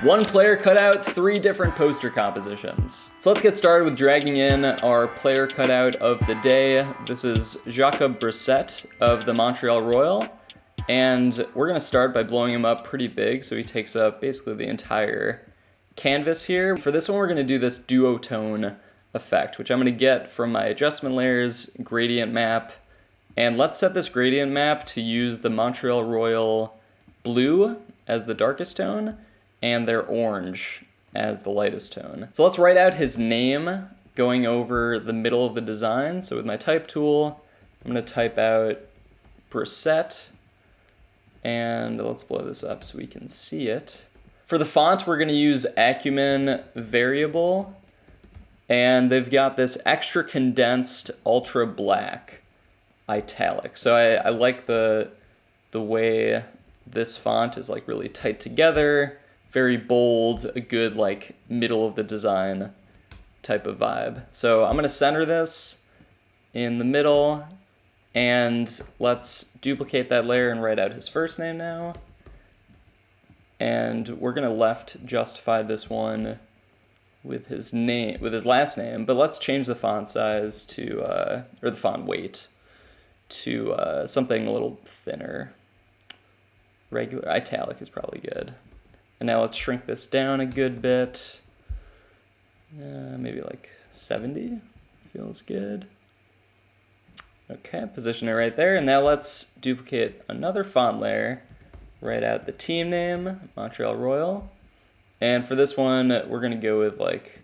One player cutout, 3 different poster compositions. So let's get started with dragging in our player cutout of the day. This is Jacob Brissett of the Montreal Royal. And we're gonna start by blowing him up pretty big so he takes up basically the entire canvas here. For this one, we're gonna do this duotone effect, which I'm gonna get from my adjustment layers, gradient map. And let's set this gradient map to use the Montreal Royal blue as the darkest tone and their orange as the lightest tone. So let's write out his name going over the middle of the design. So with my type tool, I'm gonna type out Brissett, and let's blow this up so we can see it. For the font, we're gonna use Acumen variable, and they've got this extra condensed ultra black italic. So I like the way this font is like really tight together, very bold, a good like middle of the design type of vibe. So I'm gonna center this in the middle, and let's duplicate that layer and write out his first name now. And we're gonna left justify this one with his name, with his last name, but let's change the font size to, or the font weight to something a little thinner. Regular italic is probably good. And now let's shrink this down a good bit. Maybe like 70 feels good. Okay, position it right there. And now let's duplicate another font layer, write out the team name, Montreal Royal. And for this one, we're gonna go with like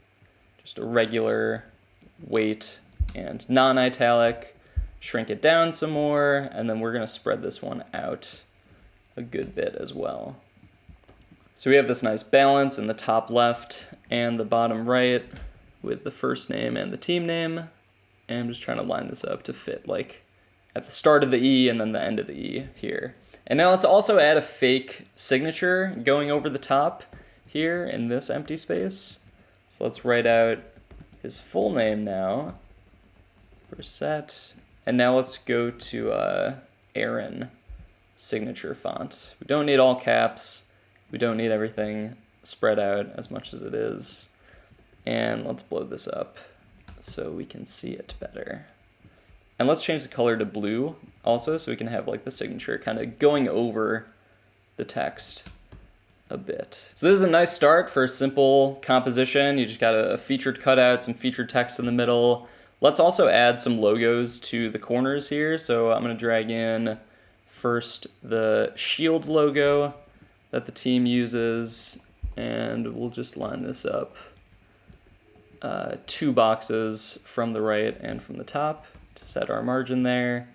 just a regular weight and non-italic. Shrink it down some more, and then we're gonna spread this one out a good bit as well. So we have this nice balance in the top left and the bottom right with the first name and the team name. And I'm just trying to line this up to fit like at the start of the E and then the end of the E here. And now let's also add a fake signature going over the top here in this empty space. So let's write out his full name now, Brissett. And now let's go to Aaron signature font. We don't need all caps. We don't need everything spread out as much as it is. And let's blow this up so we can see it better. And let's change the color to blue also so we can have like the signature kind of going over the text a bit. So this is a nice start for a simple composition. You just got a featured cutout, some featured text in the middle. Let's also add some logos to the corners here. So I'm gonna drag in first the shield logo that the team uses, and we'll just line this up 2 boxes from the right and from the top to set our margin there.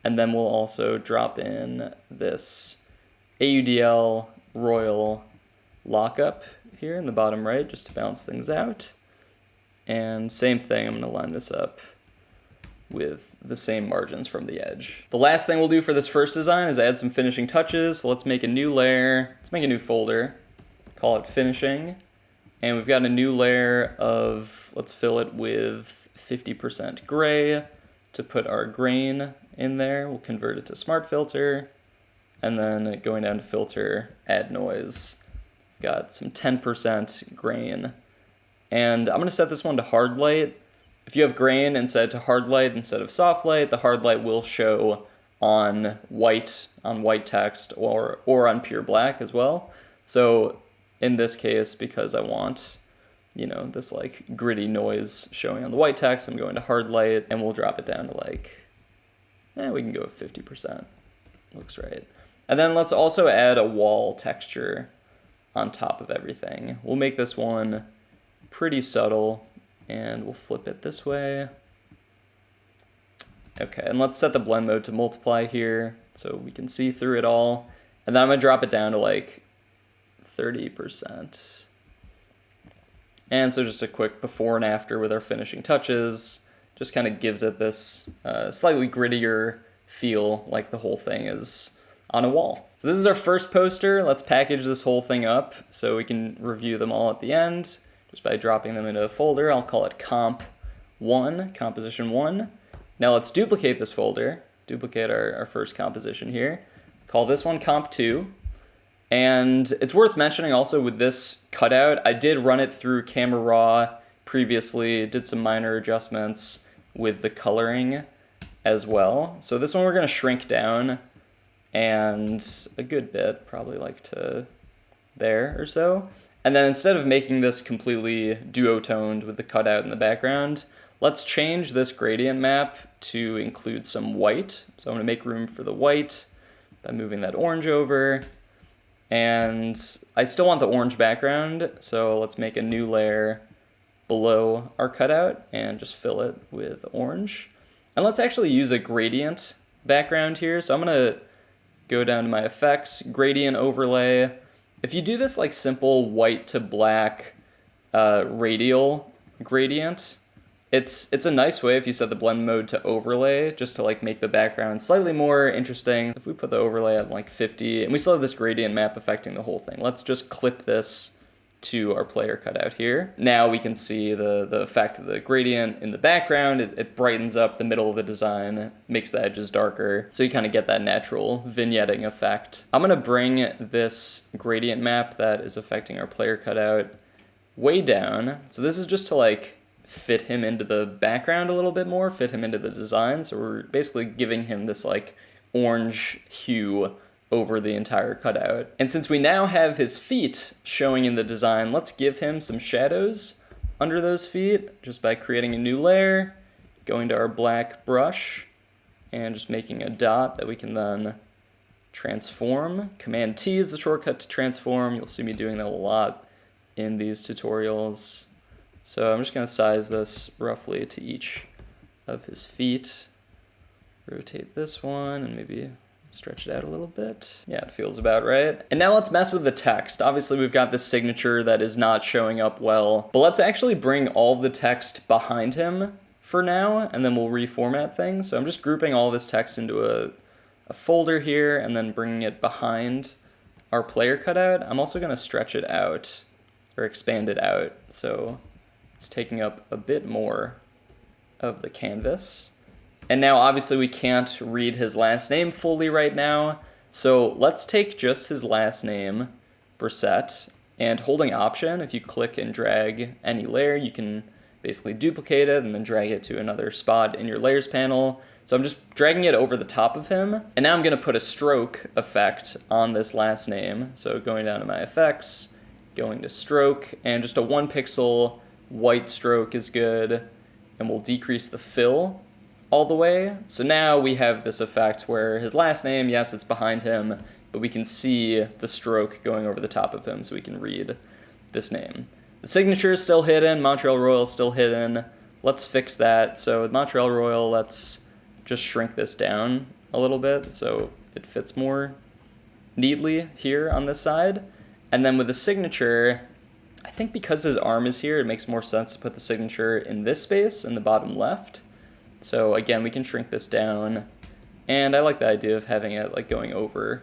And then we'll also drop in this AUDL Royal lockup here in the bottom right just to balance things out. And same thing, I'm gonna line this up with the same margins from the edge. The last thing we'll do for this first design is add some finishing touches. So let's make a new layer, let's make a new folder, call it finishing. And we've got a new layer of, let's fill it with 50% gray to put our grain in there. We'll convert it to smart filter. And then going down to filter, add noise. We've got some 10% grain. And I'm gonna set this one to hard light. If you have grain and set it to hard light instead of soft light, the hard light will show on white text or on pure black as well. So in this case, because I want, you know, this like gritty noise showing on the white text, I'm going to hard light, and we'll drop it down to like, we can go with 50%. Looks right. And then let's also add a wall texture on top of everything. We'll make this one pretty subtle, and we'll flip it this way. Okay, and let's set the blend mode to multiply here so we can see through it all. And then I'm gonna drop it down to like 30%. And so just a quick before and after with our finishing touches, just kind of gives it this slightly grittier feel, like the whole thing is on a wall. So this is our first poster. Let's package this whole thing up so we can review them all at the end just by dropping them into a folder. I'll call it comp1, composition 1. Now let's duplicate this folder, duplicate our first composition here. Call this one comp2. And it's worth mentioning also with this cutout, I did run it through Camera Raw previously, did some minor adjustments with the coloring as well. So this one we're going to shrink down and a good bit, probably like to there or so. And then instead of making this completely duotoned with the cutout in the background, let's change this gradient map to include some white. So I'm going to make room for the white by moving that orange over. And I still want the orange background, so let's make a new layer below our cutout and just fill it with orange. And let's actually use a gradient background here. So I'm going to go down to my effects, gradient overlay. If you do this like simple white to black radial gradient, it's a nice way if you set the blend mode to overlay, just to like make the background slightly more interesting. If we put the overlay at like 50, and we still have this gradient map affecting the whole thing, let's just clip this to our player cutout here. Now we can see the effect of the gradient in the background. It brightens up the middle of the design, makes the edges darker, so you kind of get that natural vignetting effect. I'm gonna bring this gradient map that is affecting our player cutout way down. So this is just to like fit him into the background a little bit more, fit him into the design. So we're basically giving him this like orange hue over the entire cutout. And since we now have his feet showing in the design, let's give him some shadows under those feet just by creating a new layer, going to our black brush, and just making a dot that we can then transform. Command T is the shortcut to transform. You'll see me doing that a lot in these tutorials. So I'm just going to size this roughly to each of his feet. Rotate this one and maybe stretch it out a little bit. Yeah, it feels about right. And now let's mess with the text. Obviously we've got this signature that is not showing up well, but let's actually bring all of the text behind him for now, and then we'll reformat things. So I'm just grouping all this text into a folder here and then bringing it behind our player cutout. I'm also going to stretch it out or expand it out, so it's taking up a bit more of the canvas. And now obviously we can't read his last name fully right now, so let's take just his last name, Brissett, and holding Option, if you click and drag any layer, you can basically duplicate it and then drag it to another spot in your layers panel. So I'm just dragging it over the top of him, and now I'm going to put a stroke effect on this last name. So going down to my effects, going to stroke, and just a 1 pixel white stroke is good, and we'll decrease the fill all the way. So now we have this effect where his last name, yes, it's behind him, but we can see the stroke going over the top of him so we can read this name. The signature is still hidden, Montreal Royal is still hidden. Let's fix that. So with Montreal Royal, let's just shrink this down a little bit so it fits more neatly here on this side. And then with the signature, I think because his arm is here, it makes more sense to put the signature in this space in the bottom left. So again, we can shrink this down, and I like the idea of having it like going over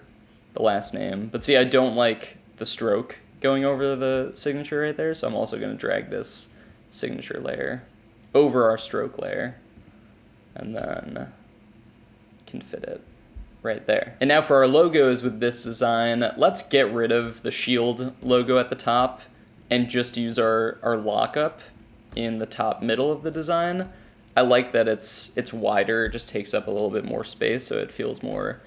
the last name. But see, I don't like the stroke going over the signature right there, so I'm also going to drag this signature layer over our stroke layer, and then can fit it right there. And now for our logos with this design, let's get rid of the shield logo at the top and just use our lockup in the top middle of the design. I like that it's wider, it just takes up a little bit more space, so it feels more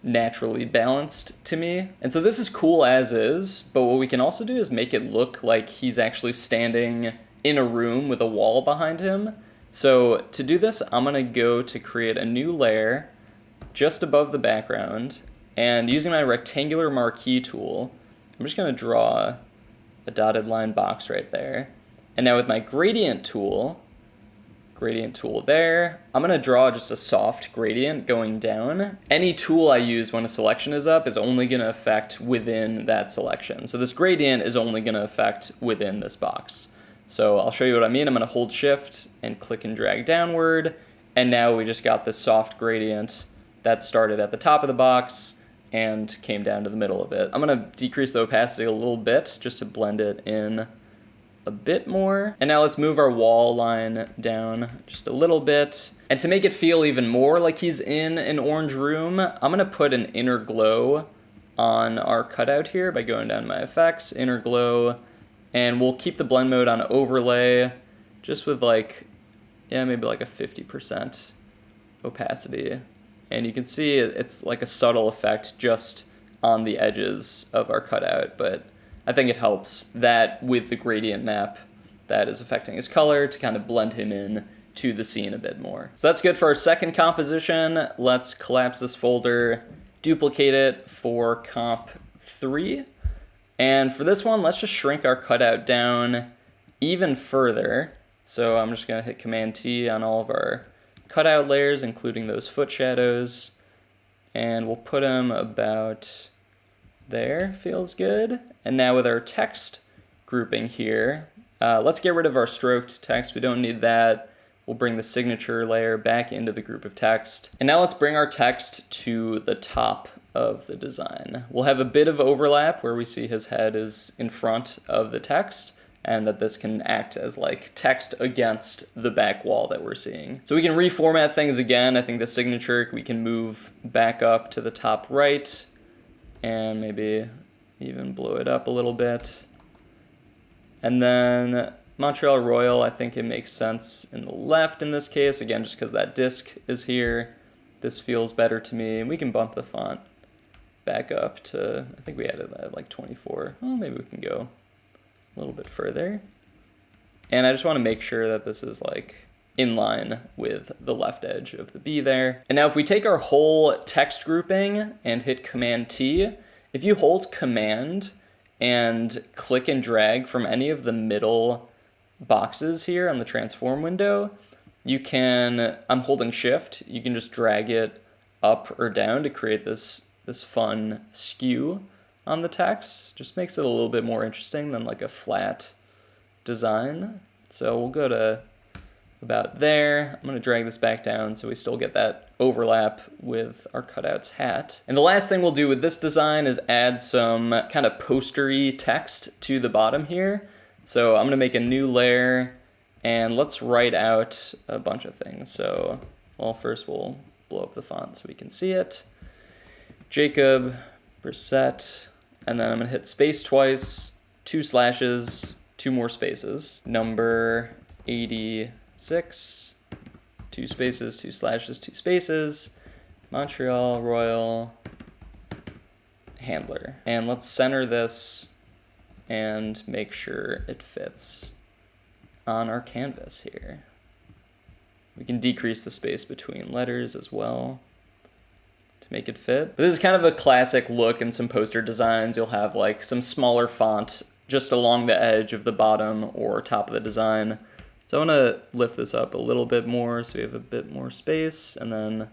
naturally balanced to me. And so this is cool as is, but what we can also do is make it look like he's actually standing in a room with a wall behind him. So to do this, I'm gonna go to create a new layer just above the background, and using my rectangular marquee tool, I'm just gonna draw a dotted line box right there. And now with my gradient tool there, I'm gonna draw just a soft gradient going down. Any tool I use when a selection is up is only gonna affect within that selection. So this gradient is only gonna affect within this box. So I'll show you what I mean. I'm gonna hold Shift and click and drag downward, and now we just got this soft gradient that started at the top of the box and came down to the middle of it. I'm gonna decrease the opacity a little bit just to blend it in a bit more. And now let's move our wall line down just a little bit. And to make it feel even more like he's in an orange room, I'm gonna put an inner glow on our cutout here by going down to my effects, inner glow, and we'll keep the blend mode on overlay just with like, yeah, maybe like a 50% opacity. And you can see it's like a subtle effect just on the edges of our cutout, but I think it helps that with the gradient map that is affecting his color to kind of blend him in to the scene a bit more. So that's good for our second composition. Let's collapse this folder, duplicate it for comp 3. And for this one, let's just shrink our cutout down even further. So I'm just gonna hit Command T on all of our cutout layers, including those foot shadows. And we'll put them about there, feels good. And now with our text grouping here, let's get rid of our stroked text. We don't need that. We'll bring the signature layer back into the group of text. And now let's bring our text to the top of the design. We'll have a bit of overlap where we see his head is in front of the text, and that this can act as like text against the back wall that we're seeing. So we can reformat things again. I think the signature we can move back up to the top right and maybe even blow it up a little bit. And then Montreal Royal, I think it makes sense in the left in this case, again, just because that disc is here. This feels better to me, and we can bump the font back up to, I think we added that at like 24. Oh, maybe we can go a little bit further. And I just want to make sure that this is like in line with the left edge of the B there. And now if we take our whole text grouping and hit Command T, if you hold Command and click and drag from any of the middle boxes here on the transform window, you can, I'm holding Shift, you can just drag it up or down to create this fun skew on the text. Just makes it a little bit more interesting than like a flat design. So we'll go to about there. I'm gonna drag this back down so we still get that overlap with our cutout's hat. And the last thing we'll do with this design is add some kind of postery text to the bottom here. So I'm gonna make a new layer and let's write out a bunch of things. So, well, first we'll blow up the font so we can see it. Jacob, Brissette, and then I'm gonna hit space twice, 2 slashes, 2 more spaces. Number 86, 2 spaces, 2 slashes, 2 spaces. Montreal Royal Handler. And let's center this and make sure it fits on our canvas here. We can decrease the space between letters as well to make it fit. But this is kind of a classic look in some poster designs. You'll have like some smaller font just along the edge of the bottom or top of the design. So I want to lift this up a little bit more so we have a bit more space, and then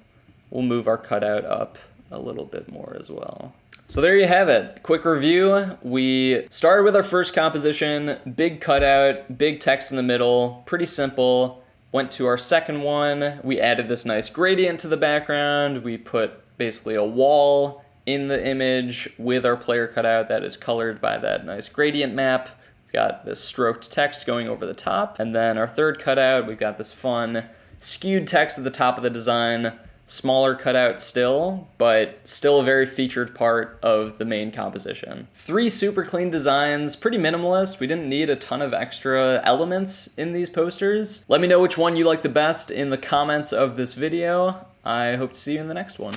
we'll move our cutout up a little bit more as well. So there you have it. Quick review. We started with our first composition, big cutout, big text in the middle, pretty simple. Went to our second one. We added this nice gradient to the background. We put basically a wall in the image with our player cutout that is colored by that nice gradient map. We've got this stroked text going over the top. And then our third cutout, we've got this fun skewed text at the top of the design. Smaller cutout still, but still a very featured part of the main composition. 3 super clean designs, pretty minimalist. We didn't need a ton of extra elements in these posters. Let me know which one you like the best in the comments of this video. I hope to see you in the next one.